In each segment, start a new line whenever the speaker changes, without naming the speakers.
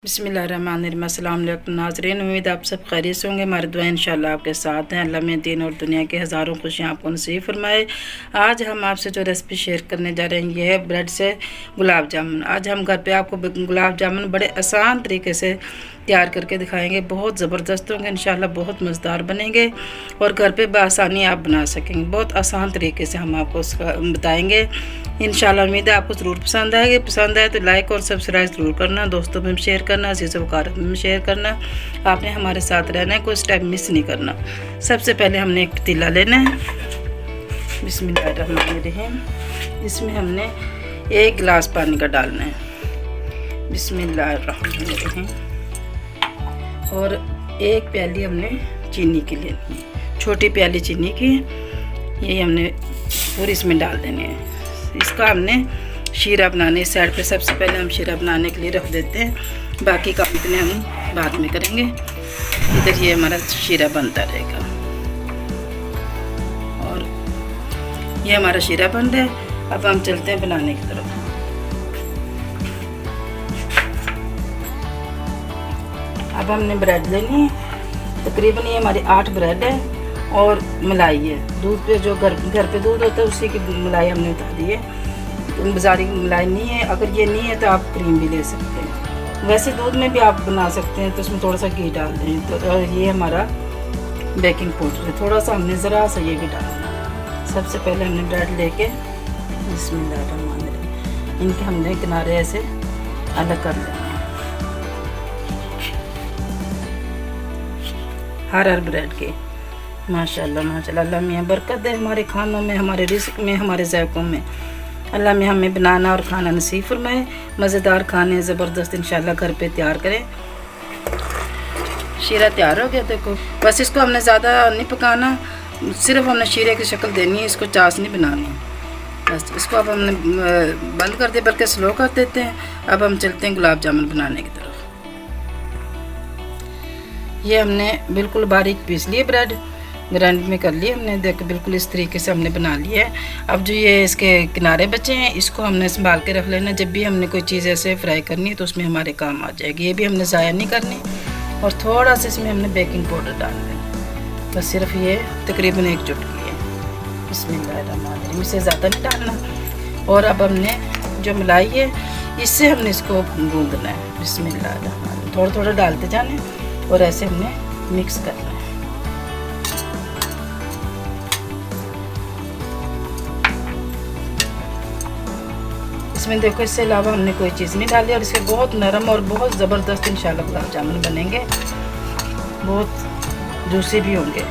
बिस्मिल्लाहिर्रहमानिर्रहीम। अस्सलाम वालेकुम नाज़रीन, उम्मीद आप सब खैरियत से होंगे। हमारी दुआ इंशाल्लाह आपके साथ हैं। अल्लाह में दीन और दुनिया के हज़ारों खुशियाँ आपको नसीब फरमाए। आज हम आपसे जो रेसिपी शेयर करने जा रहे हैं ये है ब्रेड से गुलाब जामुन। आज हम घर पे आपको गुलाब जामुन बड़े आसान तरीके से तैयार करके दिखाएंगे। बहुत ज़बरदस्त होंगे इंशाल्लाह, बहुत मज़ेदार बनेंगे और घर पे बआसानी आप बना सकेंगे। बहुत आसान तरीके से हम आपको उसका बताएँगे इंशाल्लाह। उम्मीद है आपको ज़रूर पसंद आएगी। पसंद आए तो लाइक और सब्सक्राइब ज़रूर करना, दोस्तों में शेयर करना, अज़ीज़ों वक़ारत में शेयर करना। आपने हमारे साथ रहना है, कोई स्टेप मिस नहीं करना। सबसे पहले हमने एक पतीला लेना है। बिस्मिल्लाहिर्रहमानिर्रहीम। इसमें हमने 1 गिलास पानी का डालना है। बिस्मिल्लाहिर्रहमानिर्रहीम। और 1 प्याली हमने चीनी की लेनी है, छोटी प्याली चीनी की, ये हमने पूरी इसमें डाल देनी है। इसका हमने शीरा बनाने साइड पे सबसे पहले हम शीरा बनाने के लिए रख देते हैं, बाकी काम इतने हम बाद में करेंगे। इधर ये हमारा शीरा बनता रहेगा और ये हमारा शीरा बन रहा है। अब हम चलते हैं बनाने की तरफ। अब हमने ब्रेड लेनी है, तकरीबन ये हमारी 8 ब्रेड है और मलाई है। दूध पे जो घर पे दूध होता है उसी की मलाई हमने उतार दी है, बाजारी मलाई नहीं है। अगर ये नहीं है तो आप क्रीम भी ले सकते हैं, वैसे दूध में भी आप बना सकते हैं, तो उसमें थोड़ा सा घी डाल दें। तो ये हमारा बेकिंग पाउडर है, थोड़ा सा हमने ज़रा सा ये भी डालना। सबसे पहले हमने ब्रेड लेके बिस्मिल्लाहिर्रहमानिर्रहीम इनके हमने किनारे ऐसे अलग कर लेना है। हर ब्रेड के माशाल्लाह माशाल्लाह, अल्लाह मियाँ बरकत दे हमारे खानों में, हमारे रिज़्क़ में, हमारे ज़ायक़ों में। अल्लाह में हमें बनाना और खाना नसीब फरमाए। मज़ेदार खाने ज़बरदस्त इंशाल्लाह घर पे तैयार करें। शीरा तैयार हो गया देखो। बस इसको हमने ज़्यादा नहीं पकाना, सिर्फ हमने शीरे की शक्ल देनी है, इसको चाशनी बनानी है। बस इसको अब हमने बंद कर दिया, बल्कि स्लो कर देते हैं। अब हम चलते हैं गुलाब जामुन बनाने की तरफ। ये हमने बिल्कुल बारीक पीस लिए ब्रेड, ग्राइंड में कर लिए हमने। देखो बिल्कुल इस तरीके से हमने बना लिया है। अब जो ये इसके किनारे बचे हैं इसको हमने संभाल के रख लेना। जब भी हमने कोई चीज़ ऐसे फ्राई करनी है तो उसमें हमारे काम आ जाएगी। ये भी हमने ज़ाया नहीं करनी। और थोड़ा सा इसमें हमने बेकिंग पाउडर डाल देना, बस सिर्फ ये तकरीबन 1 चुटकी है। बिस्मिल्लाहिर्रहमानिर्रहीम, इससे ज़्यादा नहीं डालना। और अब हमने जो मलाई है इससे हमने इसको गूँदना है। बिस्मिल्लाहिर्रहमानिर्रहीम, थोड़ा थोड़ा डालते जाने और ऐसे हमने मिक्स करना है। इसमें देखो इससे अलावा हमने कोई चीज़ नहीं डाली और इसके बहुत नरम और बहुत ज़बरदस्त इंशाल्लाह गुलाब जामुन बनेंगे, बहुत जूसी भी होंगे।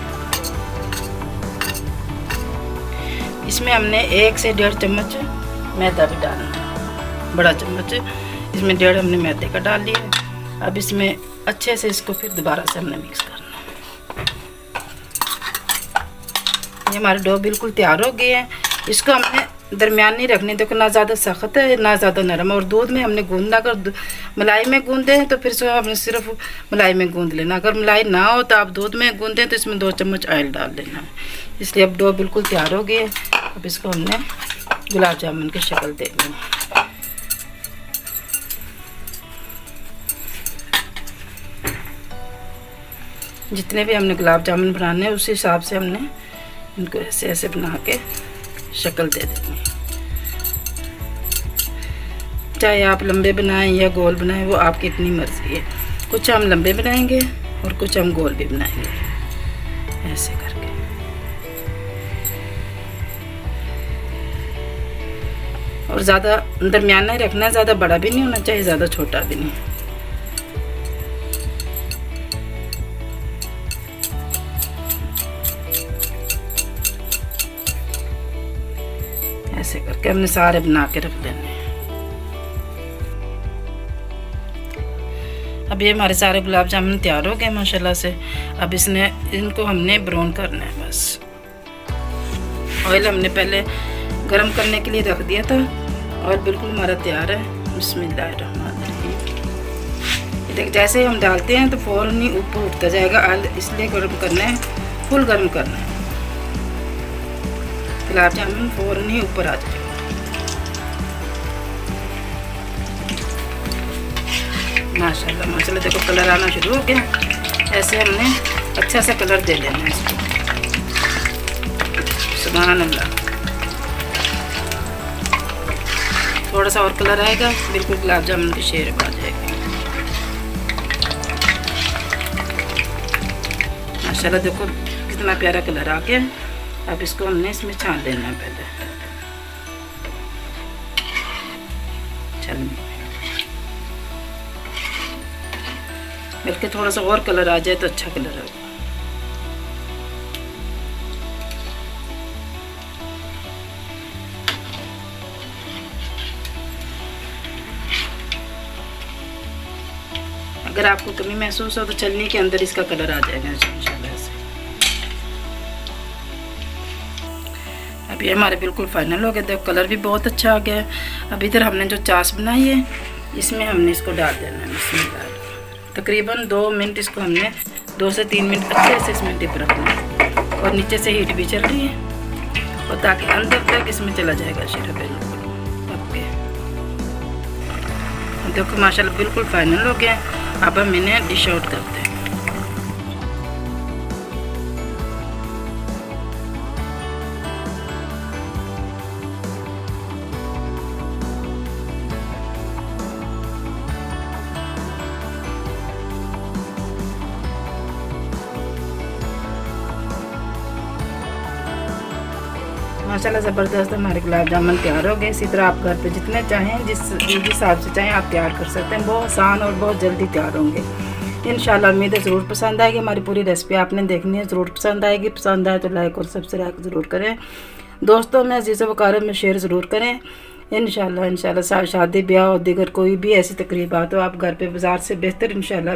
इसमें हमने 1 से 1.5 चम्मच मैदा भी डालना है, बड़ा चम्मच। इसमें 1.5 हमने मैदे का डाल लिया। अब इसमें अच्छे से इसको फिर दोबारा से हमने मिक्स करना है। ये हमारे डो बिल्कुल तैयार हो गए हैं। इसको हमने दरमियानी रखनी, देखो ना ज़्यादा सख्त है ना ज़्यादा नरम। और दूध में हमने गूंदना, अगर मलाई में गूंदे हैं तो फिर इसको हमने सिर्फ मलाई में गूंद लेना। अगर मलाई ना हो तो आप दूध में गूंदें तो इसमें 2 चम्मच ऑयल डाल देना है। इसलिए अब डो बिल्कुल तैयार हो गए। अब इसको हमने गुलाब जामुन की शक्ल दे देनी। जितने भी हमने गुलाब जामुन बनाने हैं उस हिसाब से हमने इनको ऐसे ऐसे बना के शक्ल दे देनी है। चाहे आप लंबे बनाएं या गोल बनाएं, वो आपकी इतनी मर्ज़ी है। कुछ हम लंबे बनाएंगे और कुछ हम गोल भी बनाएंगे, ऐसे करके। और ज़्यादा दरमियाना ही रखना है, ज़्यादा बड़ा भी नहीं होना चाहिए, ज़्यादा छोटा भी नहीं। ऐसे करके हमने सारे बना के रख लेने हैं। अब ये हमारे सारे गुलाब जामुन तैयार हो गए माशाल्लाह से। अब इनको हमने ब्राउन करना है। बस ऑयल हमने पहले गरम करने के लिए रख दिया था और बिल्कुल हमारा तैयार है। बिस्मिल्लाहिर्रहमानिर्रहीम। देख जैसे ही हम डालते हैं तो फ़ौरन ही ऊपर उठता जाएगा ऑयल, इसलिए गर्म करना है, फुल गर्म करना है। गुलाब जामुन फ़ौरन ही ऊपर आ जाएगा। माशाल्लाह माशाल्लाह। देखो कलर आना शुरू हो गया। ऐसे हमने अच्छा सा कलर दे लेना है इसको। सुभान अल्लाह। थोड़ा सा और कलर आएगा, बिल्कुल गुलाब जामुन की शेप आ जाएगी। माशाल्लाह देखो कितना प्यारा कलर आ गया। अब इसको हमने इसमें छान लेना है पहले। चल बल्कि थोड़ा सा और कलर आ जाए तो अच्छा कलर होगा। अगर आपको कमी महसूस हो तो छलनी के अंदर इसका कलर आ जाएगा इंशाल्लाह से। अब ये हमारे बिल्कुल फाइनल हो गया। देखो कलर भी बहुत अच्छा आ गया है। अब इधर हमने जो चाश बनाई है इसमें हमने इसको डाल देना है। बिस्मिल्लाह। तकरीबन 2 मिनट इसको हमने 2 से 3 मिनट अच्छे से इसमें डिप रखना है। और नीचे से हीट भी चल रही है और ताकि अंदर तक इसमें चला जाएगा शीरा बिल्कुल। ओके देखो माशाल्लाह बिल्कुल फाइनल हो गया। अब हम इन्हें डिश आउट करते हैं। माशाल्लाह ज़बरदस्त हमारे गुलाब जामुन तैयार हो गए। इसी तरह आप घर पे जितने चाहें जिस हिसाब से चाहें आप तैयार कर सकते हैं। बहुत आसान और बहुत जल्दी तैयार होंगे इंशाल्लाह। उम्मीद है ज़रूर पसंद आएगी। हमारी पूरी रेसिपी आपने देखनी है, ज़रूर पसंद आएगी। पसंद आए तो लाइक और सब्सक्राइब ज़रूर करें। दोस्तों में अज़ीज़ वक़ार में शेयर ज़रूर करें। इंशाल्लाह शादी ब्याह और दीगर कोई भी ऐसी तकरीबात हो आप घर पे बाज़ार से बेहतर इंशाल्लाह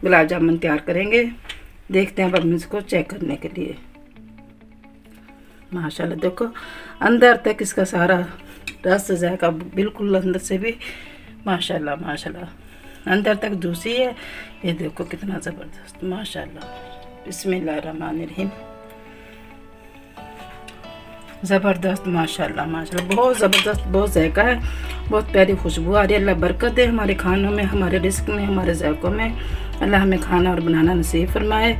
गुलाब जामुन तैयार करेंगे। देखते हैं अब हम इसको चेक करने के लिए। माशाल्लाह देखो अंदर तक इसका सारा रस जाएगा बिल्कुल अंदर से भी। माशाल्लाह माशाल्लाह अंदर तक जूसी है। ये देखो कितना ज़बरदस्त माशाल्लाह। बिस्मिल्लाहिर्रहमानिर्रहीम। ज़बरदस्त माशाल्लाह माशाल्लाह। बहुत ज़बरदस्त, बहुत जायका है, बहुत प्यारी खुशबू आ रही है। अल्लाह बरकत है हमारे खानों में, हमारे रिस्क में, हमारे जायकों में। अल्लाह हमें खाना और बनाना नसीब फरमाए।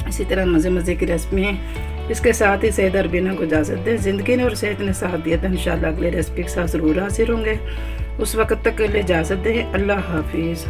इसी तरह मज़े मज़े की रेसिपी है। इसके साथ ही सेहत अरबीना को इजाज़त दें। ज़िंदगी ने और सेहत ने साथ दिया तो इंशाल्लाह अगले रेसिपी के साथ ज़रूर हाजिर होंगे। उस वक्त तक के लिए इजाज़त दें। अल्लाह हाफिज़।